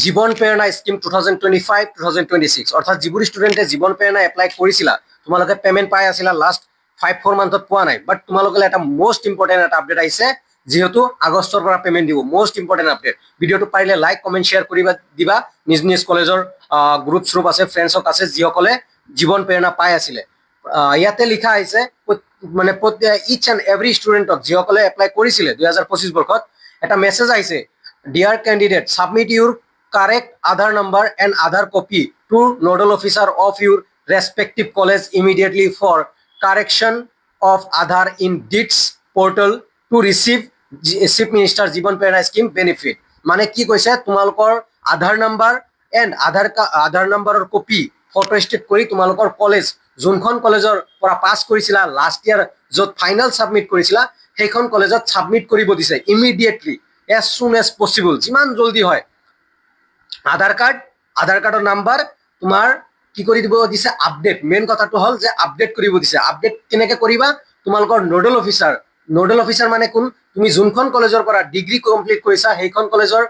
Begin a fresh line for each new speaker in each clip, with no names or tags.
জীবন প্ৰেৰণা স্কিম 2025-2026 অৰ্থাৎ যিবোৰ ষ্টুডেণ্টে জীবন প্ৰেৰণা এপ্লাই কৰিছিলা তোমালোকে পেমেণ্ট পাই আছিলা লাষ্ট 5-4 মান্থত পোৱা নাই বাট তোমালোকলৈ এটা মোষ্ট ইম্পৰ্টেণ্ট এটা আপডেট আহিছে যেহেতু আগষ্টৰ পৰা পেমেণ্ট দিব মোষ্ট ইম্পৰ্টেণ্ট আপডেট ভিডিঅ'টো পাৰিলে লাইক কমেণ্ট শ্বেয়াৰ কৰিবা দিবা নিজ নিজ কলেজৰ গ্ৰুপ শ্ৰুপ আছে ফ্ৰেণ্ডছক আছে যিসকলে জীবন প্ৰেৰণা পাই আছিলে ইয়াতে লিখা আহিছে মানে ইচ এণ্ড এভৰি ষ্টুডেণ্টক যিসকলে এপ্লাই কৰিছিলে 2025 বৰ্ষত এটা মেছেজ আহিছে dear candidate submit Euro correct Aadhaar number and Aadhaar copy to nodal officer of your respective college immediately for correction of Aadhaar in DITS portal to receive Chief Minister Jiban Prerna Scheme benefit. মানে কি কৈছে তোমালোকৰ আধাৰ number and আধাৰ নাম্বাৰৰ copy photo state কৰি তোমালোকৰ college যোনখন কলেজৰ পৰা পাছ কৰিছিলা লাষ্ট ইয়াৰ য'ত ফাইনেল ছাবমিট কৰিছিলা সেইখন কলেজত ছাবমিট কৰিব দিছে immediately as soon as possible যিমান জলদি হয় আধাৰ কাৰ্ডৰ নাম্বাৰ তোমাৰ কি কৰি দিব দিছে আপডেট মেইন কথাটো হ'ল যে আপডেট কৰিব দিছে আপডেট কেনেকৈ কৰিবা তোমালোকৰ নোডেল অফিচাৰ মানে কোন তুমি যোনখন কলেজৰ পৰা ডিগ্ৰী কমপ্লিট কৰিছা সেইখন কলেজৰ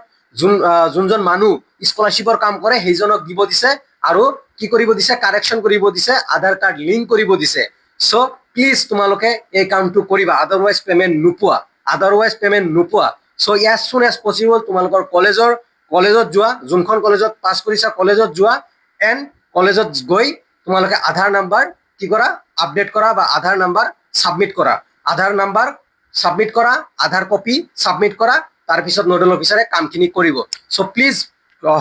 যোনজন মানুহ স্কলাৰশ্বিপৰ কাম কৰে সেইজনক দিব দিছে আৰু কি কৰিব দিছে কাৰেকশ্যন কৰিব দিছে আধাৰ কাৰ্ড লিংক কৰিব দিছে চ' প্লিজ তোমালোকে এই কামটো কৰিবা আদাৰৱাইজ পেমেণ্ট নোপোৱা চ' এজ সুন এজ পচিবল তোমালোকৰ কলেজত যোৱা যোনখন কলেজত পাছ কৰিছা কলেজত যোৱা এণ্ড কলেজত গৈ তোমালোকে আধাৰ নাম্বাৰ কি কৰা আপডেট কৰা বা আধাৰ নাম্বাৰ ছাবমিট কৰা আধাৰ কপি ছাবমিট কৰা তাৰপিছত নোডেল অফিচাৰে কামখিনি কৰিব চ' প্লিজ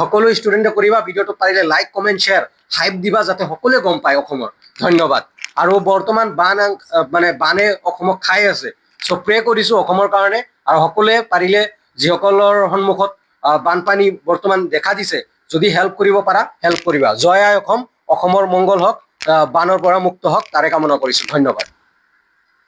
সকলো ষ্টুডেণ্টে কৰিবা ভিডিঅ'টো পাৰিলে লাইক কমেণ্ট শ্বেয়াৰ হাইপ দিবা যাতে সকলোৱে গম পায় অসমৰ ধন্যবাদ আৰু বৰ্তমান বানে অসমক খাই আছে চ' প্ৰে কৰিছোঁ অসমৰ কাৰণে আৰু সকলোৱে পাৰিলে যিসকলৰ সন্মুখত বানপানী বৰ্তমান দেখা দিছে যদি হেল্প কৰিব পাৰা হেল্প কৰিবা জয় আই অসম অসমৰ মংগল হওক বানৰ পৰা মুক্ত হওক তাৰে কামনা কৰিছোঁ ধন্যবাদ